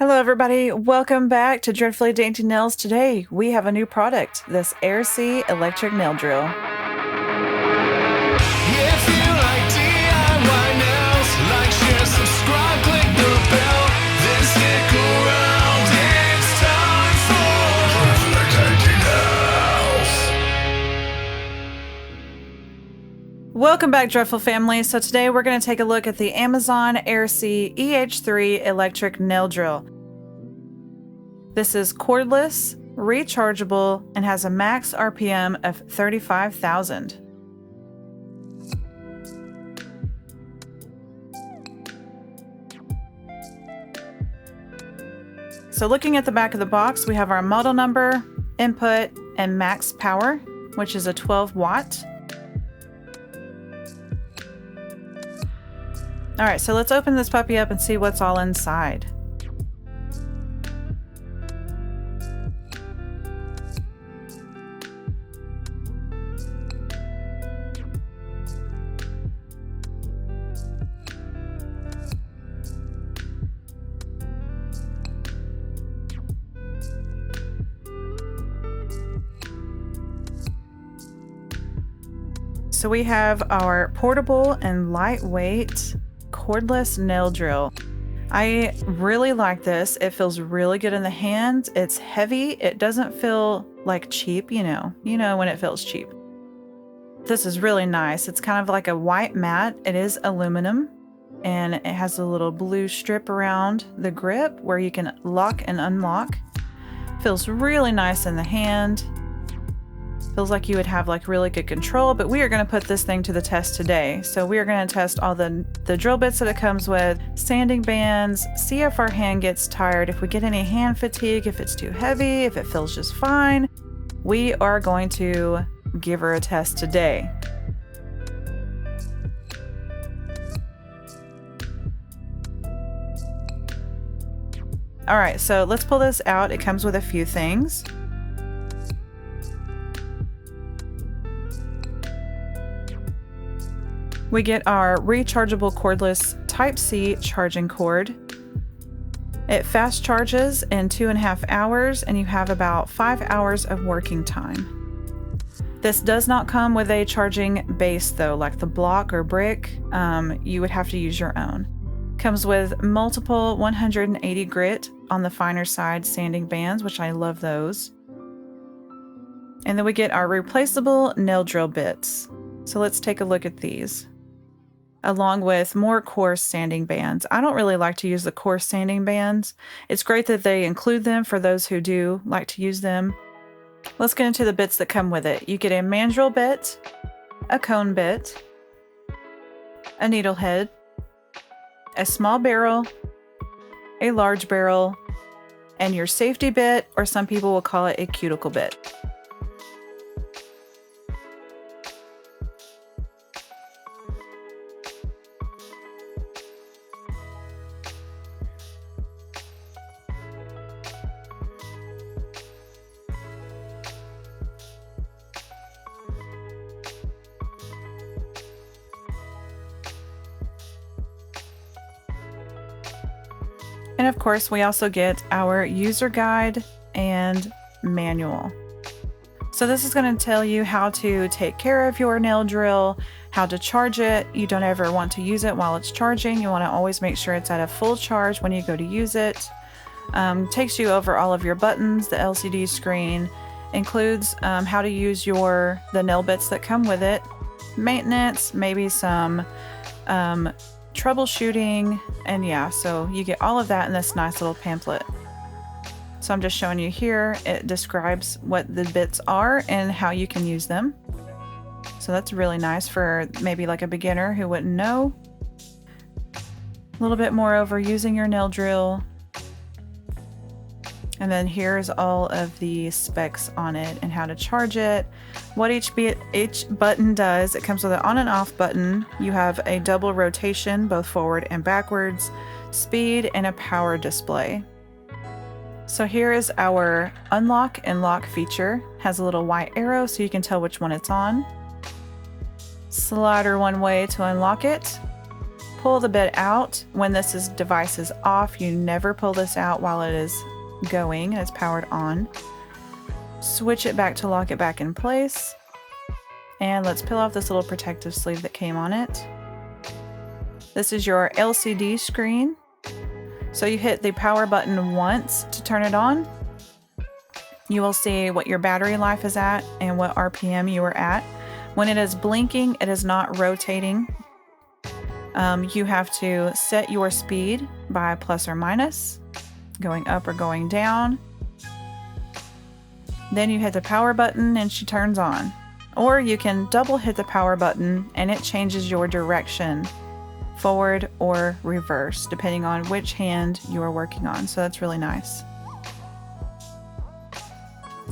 Hello everybody, welcome back to Dreadfully Dainty Nails. Today we have a new product, this AIRSEE electric nail drill. If you like DIY nails, like, share, subscribe, click the bell, then stick around. It's time for Dainty Nails. Welcome back, Dreadful family. So today we're going to take a look at the Amazon AIRSEE EH3 electric nail drill. This is cordless, rechargeable, and has a max RPM of 35,000. So looking at the back of the box, we have our model number, input, and max power, which is a 12 watt. All right, so let's open this puppy up and see what's all inside. So we have our portable and lightweight cordless nail drill. I really like this. It feels really good in the hand. It's heavy. It doesn't feel like cheap, you know when it feels cheap. This is really nice. It's kind of like a white mat. It is aluminum and it has a little blue strip around the grip where you can lock and unlock. Feels really nice in the hand. Feels like you would have like really good control, but we are going to put this thing to the test today. So we are going to test all the drill bits that it comes with, sanding bands, see if our hand gets tired, if we get any hand fatigue, if it's too heavy, if it feels just fine. We are going to give her a test today. All right, so let's pull this out. It comes with a few things. We get our rechargeable cordless Type-C charging cord. It fast charges in 2.5 hours and you have about 5 hours of working time. This does not come with a charging base though, like the block or brick. You would have to use your own. Comes with multiple 180 grit on the finer side sanding bands, which I love those. And then we get our replaceable nail drill bits. So let's take a look at these, along with more coarse sanding bands. I don't really like to use the coarse sanding bands. It's great that they include them for those who do like to use them. Let's get into the bits that come with it. You get a mandrel bit, a cone bit, a needle head, a small barrel, a large barrel, and your safety bit, or some people will call it a cuticle bit. And of course, we also get our user guide and manual. So this is going to tell you how to take care of your nail drill, how to charge it. You don't ever want to use it while it's charging. You want to always make sure it's at a full charge when you go to use it. Takes you over all of your buttons. The LCD screen includes how to use the nail bits that come with it, maintenance, maybe some troubleshooting, and yeah, so you get all of that in this nice little pamphlet. So I'm just showing you here. It describes what the bits are and how you can use them. So that's really nice for maybe like a beginner who wouldn't know. A little bit more over using your nail drill. And then here's all of the specs on it and how to charge it, what each button does. It comes with an on and off button. You have a double rotation, both forward and backwards, speed, and a power display. So here is our unlock and lock feature. Has a little white arrow so you can tell which one it's on. Slider one way to unlock it. pull the bit out when device is off. You never pull this out while it is going and it's powered on. Switch it back to lock it back in place. And let's peel off this little protective sleeve that came on it. This is your LCD screen. So you hit the power button once to turn it on. You will see what your battery life is at and what RPM you are at. When it is blinking, it is not rotating. You have to set your speed by plus or minus, going up or going down. Then you hit the power button and she turns on. Or you can double hit the power button and it changes your direction, forward or reverse, depending on which hand you are working on. So that's really nice.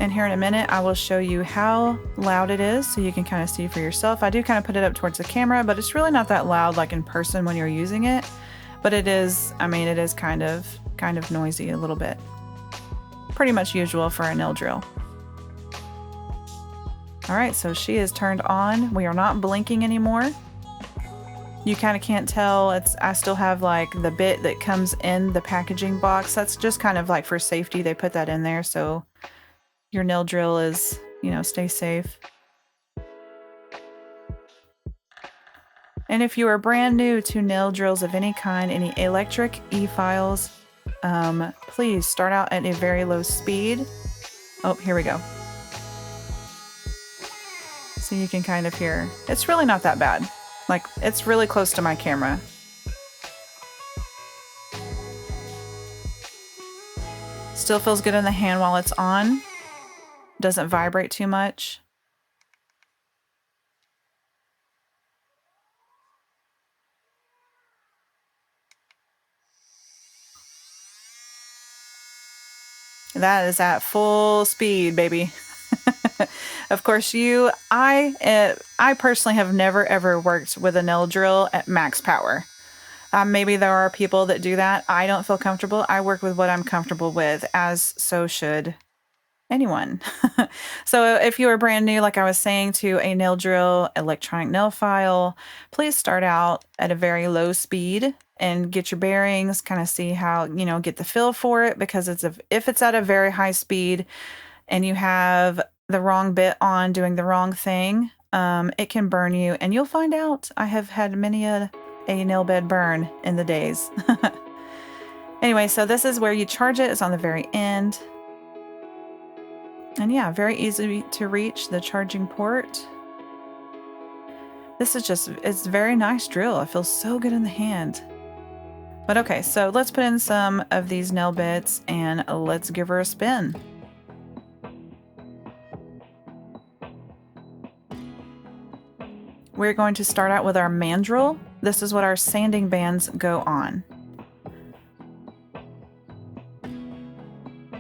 And here in a minute, I will show you how loud it is so you can kind of see for yourself. I do kind of put it up towards the camera, but it's really not that loud like in person when you're using it. But it is, I mean, it is kind of noisy a little bit. Pretty much usual for a nail drill. All right, so she is turned on. We are not blinking anymore. You kind of can't tell. I still have like the bit that comes in the packaging box. That's just kind of like for safety. They put that in there so your nail drill is, stay safe. And if you are brand new to nail drills of any kind, any electric e-files, please start out at a very low speed. Oh, here we go. So you can kind of hear. It's really not that bad. Like, it's really close to my camera. Still feels good in the hand while it's on. Doesn't vibrate too much. That is at full speed, baby. Of course, I personally have never ever worked with a nail drill at max power. Maybe there are people that do that. I don't feel comfortable. I work with what I'm comfortable with, as so should anyone. So if you are brand new, like I was saying, to a nail drill, electronic nail file, please start out at a very low speed and get your bearings, kind of see how, get the feel for it, because if it's at a very high speed and you have the wrong bit on doing the wrong thing, it can burn you, and you'll find out. I have had many a nail bed burn in the days. Anyway, so this is where you charge it. It's on the very end. And yeah, very easy to reach the charging port. This is it's a very nice drill. It feels so good in the hand. But okay, so let's put in some of these nail bits and let's give her a spin. We're going to start out with our mandrel. This is what our sanding bands go on.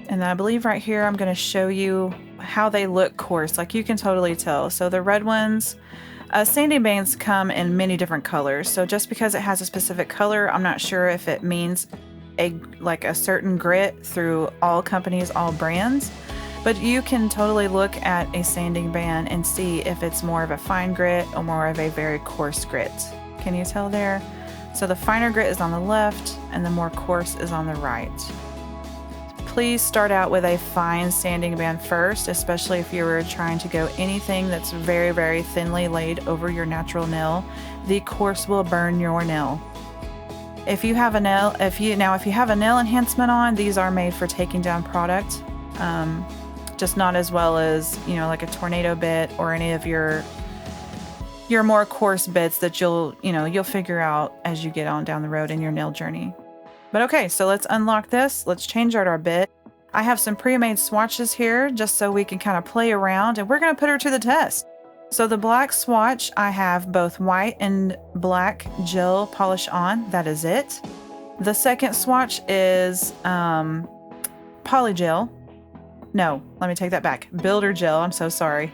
And I believe right here, I'm going to show you how they look coarse. Like, you can totally tell. So the red ones, sanding bands come in many different colors. So just because it has a specific color, I'm not sure if it means a certain grit through all companies, all brands. But you can totally look at a sanding band and see if it's more of a fine grit or more of a very coarse grit. Can you tell there? So the finer grit is on the left and the more coarse is on the right. Please start out with a fine sanding band first, especially if you're trying to go anything that's very, very thinly laid over your natural nail. The coarse will burn your nail. If you have a nail, if you have a nail enhancement on, these are made for taking down product. Just not as well as, like a tornado bit or any of your more coarse bits that you'll figure out as you get on down the road in your nail journey. But okay, so let's unlock this. Let's change out our bit. I have some pre-made swatches here just so we can kind of play around, and we're going to put her to the test. So the black swatch, I have both white and black gel polish on. That is it. The second swatch is polygel. No, let me take that back. Builder gel. I'm so sorry.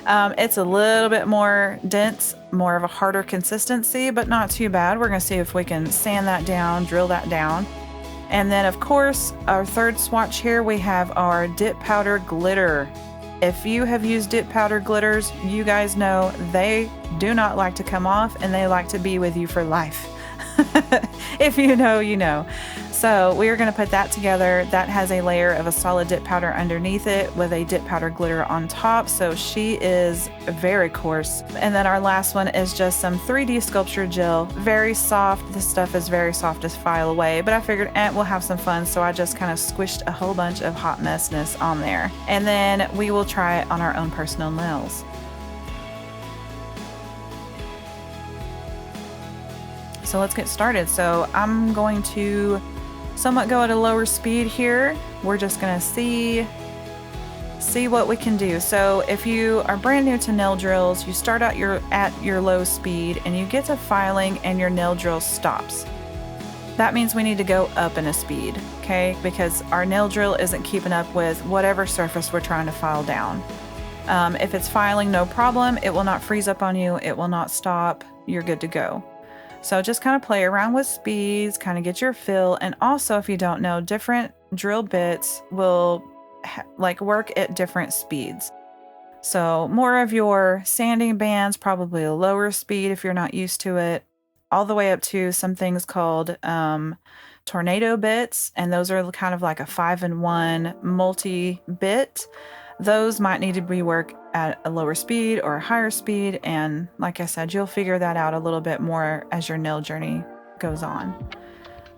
It's a little bit more dense, more of a harder consistency, but not too bad. We're going to see if we can sand that down, drill that down. And then, of course, our third swatch here, we have our dip powder glitter. If you have used dip powder glitters, you guys know they do not like to come off, and they like to be with you for life. If you know, you know. So we are going to put that together. That has a layer of a solid dip powder underneath it with a dip powder glitter on top. So she is very coarse. And then our last one is just some 3D sculpture gel. Very soft. This stuff is very soft to file away, but I figured we'll have some fun. So I just kind of squished a whole bunch of hot messness on there. And then we will try it on our own personal nails. So let's get started. So I'm going to somewhat go at a lower speed here. We're just gonna see what we can do. So if you are brand new to nail drills, you start out at your low speed and you get to filing and your nail drill stops. That means we need to go up in a speed, okay? Because our nail drill isn't keeping up with whatever surface we're trying to file down. If it's filing, no problem. It will not freeze up on you. It will not stop. You're good to go. So just kind of play around with speeds, kind of get your feel. And also, if you don't know, different drill bits will work at different speeds. So more of your sanding bands, probably a lower speed if you're not used to it, all the way up to some things called tornado bits. And those are kind of like a 5-in-1 multi-bit. Those might need to be worked at a lower speed or a higher speed. And like I said, you'll figure that out a little bit more as your nail journey goes on.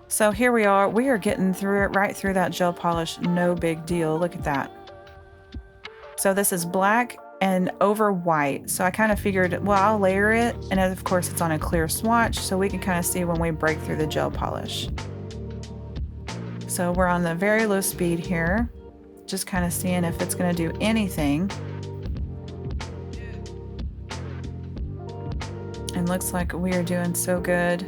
So here we are. We are getting through it, right through that gel polish. No big deal. Look at that. So this is black and over white. So I kind of figured, well, I'll layer it. And of course it's on a clear swatch, so we can kind of see when we break through the gel polish. So we're on the very low speed here. Just kind of seeing if it's going to do anything. And looks like we are doing so good.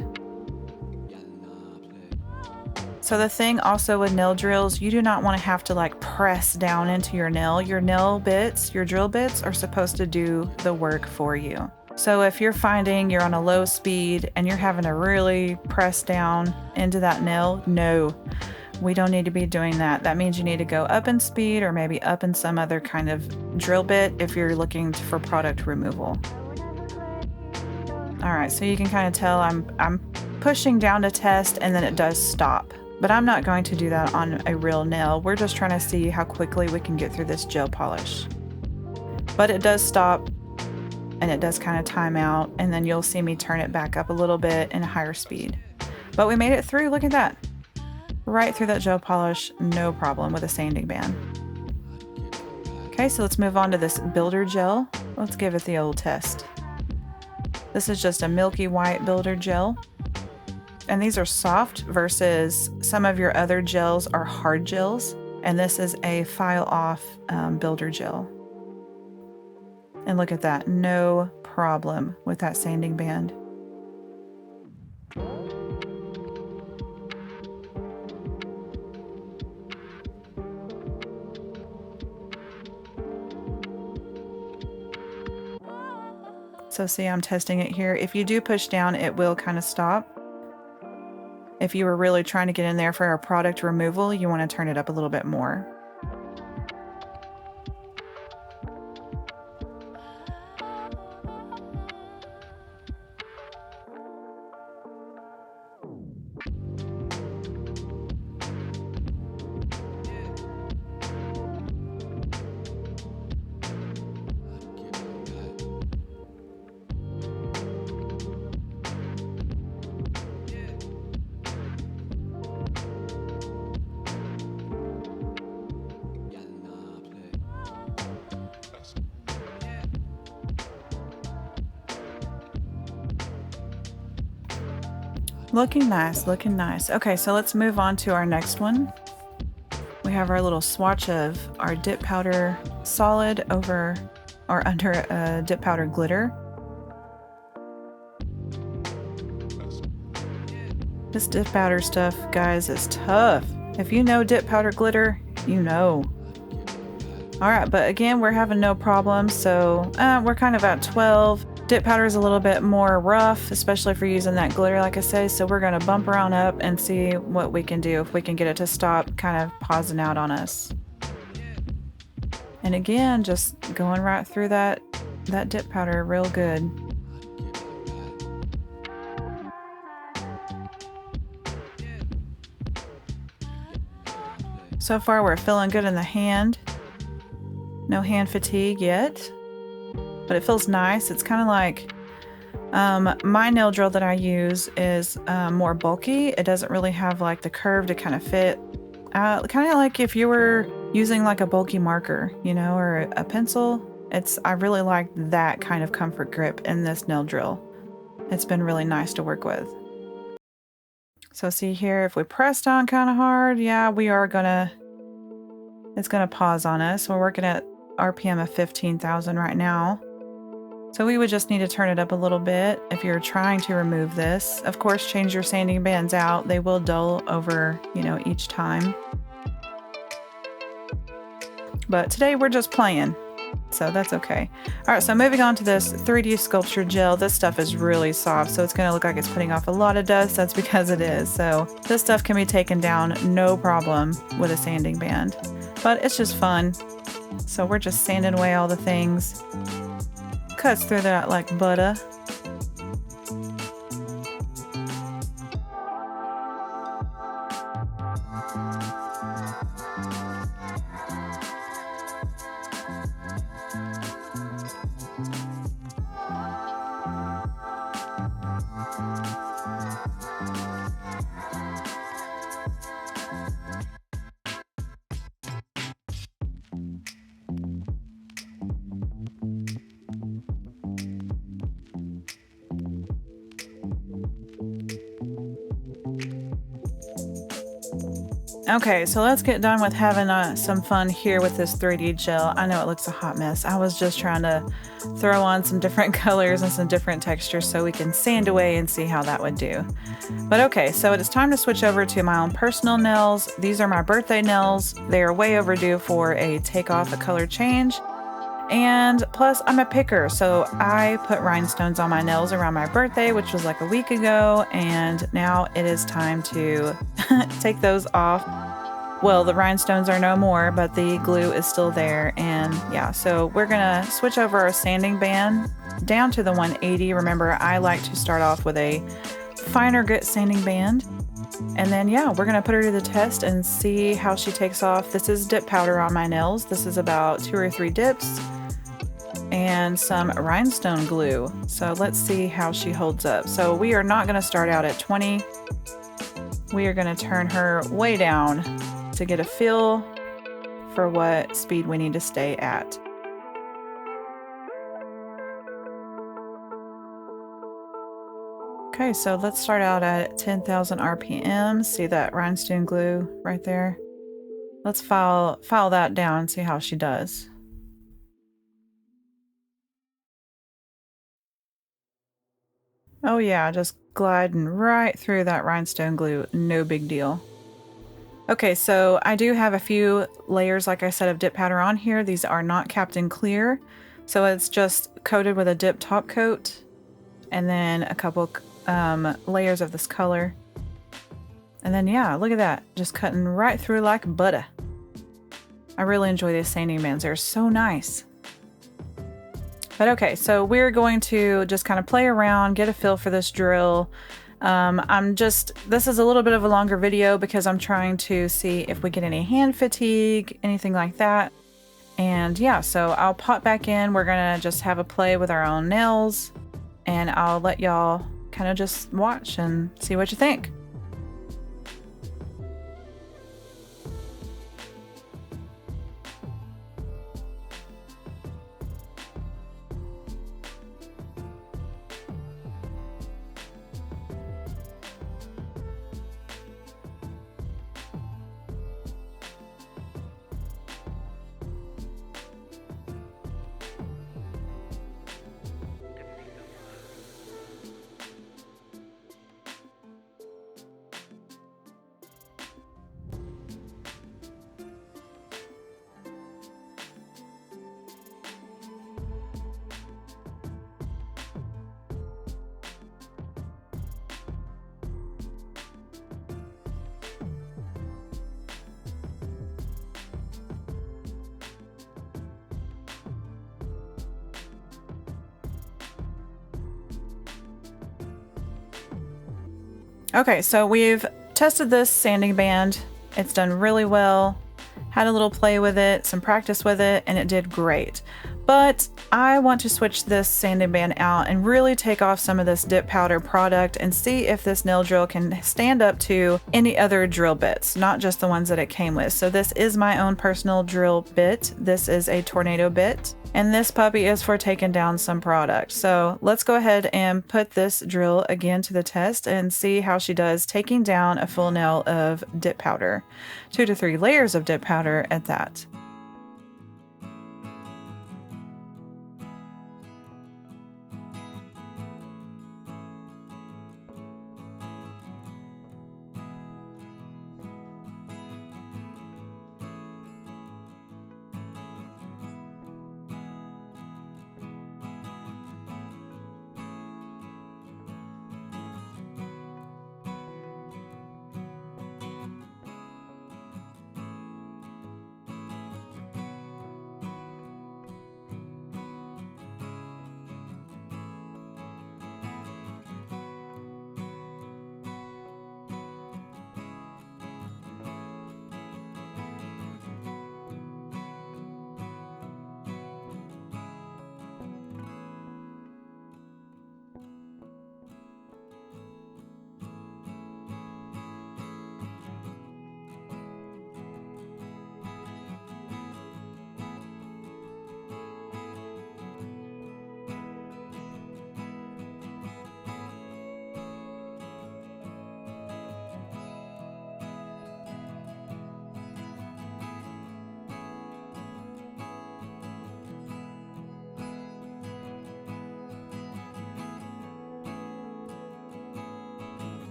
So the thing also with nail drills, you do not want to have to press down into your nail. Your nail bits, your drill bits are supposed to do the work for you. So if you're finding you're on a low speed and you're having to really press down into that nail, no. We don't need to be doing that. That means you need to go up in speed or maybe up in some other kind of drill bit if you're looking for product removal. All right, so you can kind of tell I'm pushing down to test and then it does stop. But I'm not going to do that on a real nail. We're just trying to see how quickly we can get through this gel polish. But it does stop and it does kind of time out, and then you'll see me turn it back up a little bit in a higher speed. But we made it through, look at that. Right through that gel polish, no problem with a sanding band. Okay, so let's move on to this builder gel. Let's give it the old test. This is just a milky white builder gel. And these are soft versus some of your other gels are hard gels. And this is a file off builder gel. And look at that, no problem with that sanding band. So see, I'm testing it here. If you do push down, it will kind of stop. If you were really trying to get in there for a product removal, you want to turn it up a little bit more. Looking nice, looking nice. Okay, so let's move on to our next one. We have our little swatch of our dip powder solid over or under a dip powder glitter. This dip powder stuff, guys, is tough. If you know dip powder glitter, you know. All right, but again, we're having no problems, so we're kind of at 12. Dip powder is a little bit more rough, especially if you're using that glitter, like I say, so we're going to bump around up and see what we can do, if we can get it to stop kind of pausing out on us. And And again, just going right through that dip powder real good. So far we're feeling good in the hand. No hand fatigue yet, but it feels nice. It's kind of like my nail drill that I use is more bulky. It doesn't really have like the curve to kind of fit. Kind of like if you were using like a bulky marker, you know, or a pencil. I really like that kind of comfort grip in this nail drill. It's been really nice to work with. So see here, if we press down kind of hard, yeah, it's gonna pause on us. We're working at RPM of 15,000 right now. So we would just need to turn it up a little bit if you're trying to remove this. Of course, change your sanding bands out. They will dull over, you know, each time. But today we're just playing, so that's okay. All right, so moving on to this 3D sculpture gel. This stuff is really soft, so it's gonna look like it's putting off a lot of dust. That's because it is. So this stuff can be taken down no problem with a sanding band, but it's just fun. So we're just sanding away all the things. Cuts through that like butter. Okay, so let's get done with having some fun here with this 3D gel. I know it looks a hot mess. I was just trying to throw on some different colors and some different textures so we can sand away and see how that would do. But okay, so it is time to switch over to my own personal nails. These are my birthday nails. They are way overdue for a a color change. And plus I'm a picker, so I put rhinestones on my nails around my birthday, which was like a week ago, and now it is time to take those off. Well, the rhinestones are no more, but the glue is still there. And yeah, so we're gonna switch over our sanding band down to the 180. Remember, I like to start off with a finer grit sanding band. And then yeah, we're gonna put her to the test and see how she takes off. This is dip powder on my nails. This is about 2 or 3 dips and some rhinestone glue. So let's see how she holds up. So we are not gonna start out at 20. We are gonna turn her way down to get a feel for what speed we need to stay at. Okay, so let's start out at 10,000 RPM. See that rhinestone glue right there? Let's file that down and see how she does. Oh yeah, just gliding right through that rhinestone glue, no big deal. Okay, so I do have a few layers, like I said, of dip powder on here. These are not capped in clear, so it's just coated with a dip top coat, and then a couple layers of this color. And then yeah, look at that, just cutting right through like butter. I really enjoy these sanding bands, they're so nice. But okay, so we're going to just kind of play around, get a feel for this drill. This is a little bit of a longer video because I'm trying to see if we get any hand fatigue, anything like that. And yeah, so I'll pop back in. We're gonna just have a play with our own nails, and I'll let y'all kind of just watch and see what you think. Okay, so we've tested this sanding band. It's done really well. Had a little play with it, some practice with it, and it did great. But I want to switch this sanding band out and really take off some of this dip powder product and see if this nail drill can stand up to any other drill bits, not just the ones that it came with. So this is my own personal drill bit. This is a tornado bit, and this puppy is for taking down some product. So let's go ahead and put this drill again to the test and see how she does taking down a full nail of dip powder. 2 to 3 layers of dip powder at that.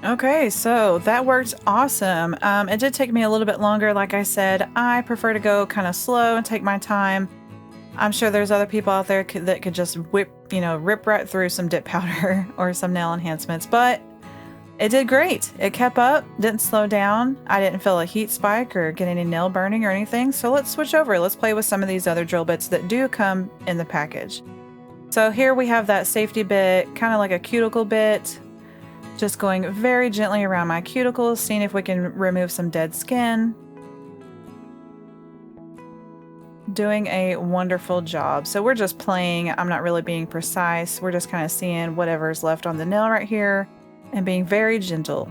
Okay, so that worked awesome. It did take me a little bit longer. Like I said, I prefer to go kind of slow and take my time. I'm sure there's other people out there that could just rip right through some dip powder or some nail enhancements, but it did great. It kept up, didn't slow down. I didn't feel a heat spike or get any nail burning or anything. So let's switch over. Let's play with some of these other drill bits that do come in the package. So here we have that safety bit, kind of like a cuticle bit. Just going very gently around my cuticles, seeing if we can remove some dead skin. Doing a wonderful job. So we're just playing. I'm not really being precise. We're just kind of seeing whatever's left on the nail right here and being very gentle.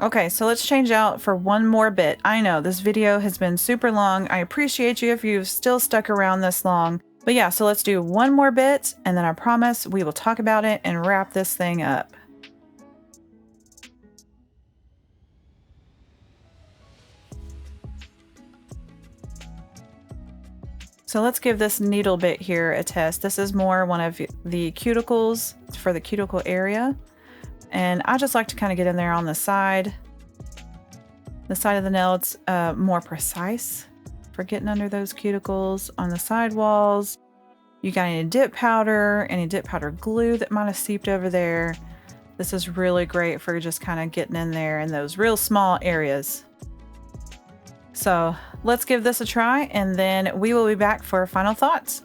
Okay, so let's change out for one more bit. I know this video has been super long. I appreciate you if you've still stuck around this long. But yeah, so let's do one more bit and then I promise we will talk about it and wrap this thing up. So let's give this needle bit here a test. This is more one of the cuticles for the cuticle area. And I just like to kind of get in there on the side. The side of the nail, it's more precise for getting under those cuticles. On the side walls, you got any dip powder glue that might have seeped over there. This is really great for just kind of getting in there in those real small areas. So let's give this a try, and then we will be back for final thoughts.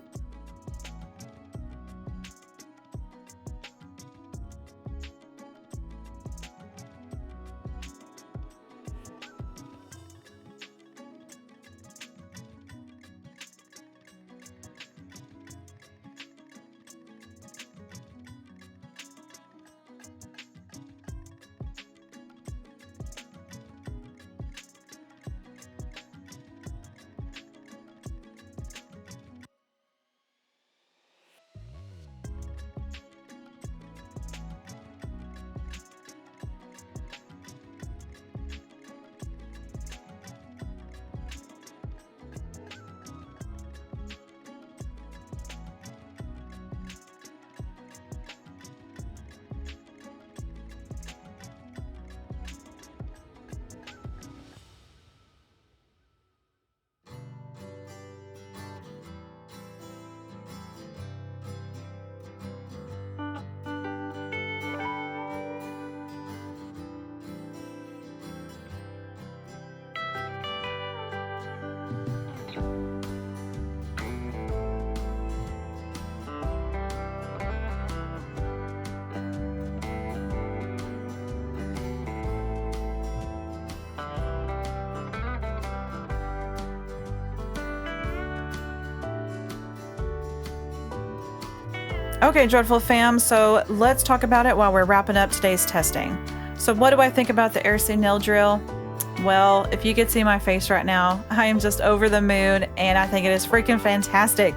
Okay, Dreadful fam, so let's talk about it while we're wrapping up today's testing. So what do I think about the AIRSEE nail drill? Well, if you could see my face right now, I am just over the moon, and I think it is freaking fantastic.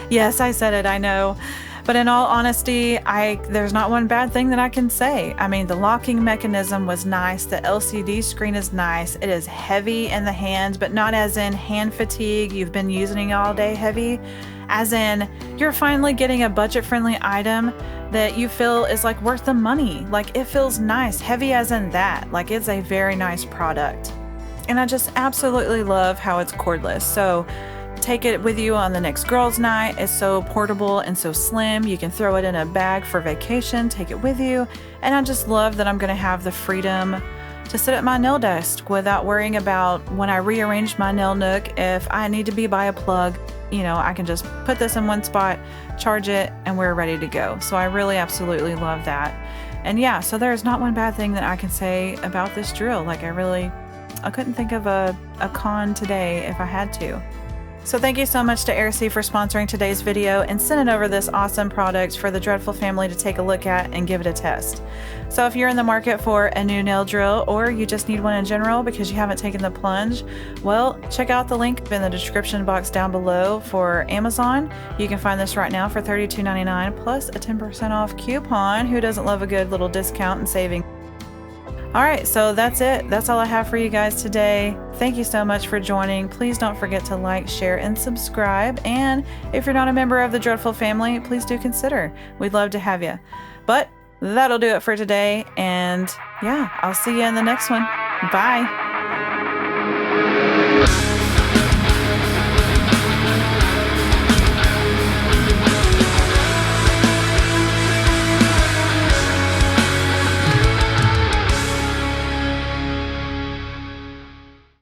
Yes, I said it, I know. But in all honesty, there's not one bad thing that I can say. I mean, the locking mechanism was nice. The LCD screen is nice. It is heavy in the hand, but not as in hand fatigue, you've been using it all day heavy. As in, you're finally getting a budget-friendly item that you feel is like worth the money. Like, it feels nice, heavy as in that. Like, it's a very nice product. And I just absolutely love how it's cordless. So take it with you on the next girls' night. It's so portable and so slim. You can throw it in a bag for vacation, take it with you. And I just love that I'm gonna have the freedom to sit at my nail desk without worrying about when I rearrange my nail nook, if I need to be by a plug, you know, I can just put this in one spot, charge it, and we're ready to go. So I really absolutely love that. And yeah, so there's not one bad thing that I can say about this drill. Like, I couldn't think of a con today if I had to. So thank you so much to AIRSEE for sponsoring today's video and sending over this awesome product for the Dreadful family to take a look at and give it a test. So if you're in the market for a new nail drill, or you just need one in general because you haven't taken the plunge, well, check out the link in the description box down below for Amazon. You can find this right now for $32.99 plus a 10% off coupon. Who doesn't love a good little discount and saving? All right, so that's it. That's all I have for you guys today. Thank you so much for joining. Please don't forget to like, share, and subscribe. And if you're not a member of the Dreadful family, please do consider. We'd love to have you. But that'll do it for today. And yeah, I'll see you in the next one. Bye.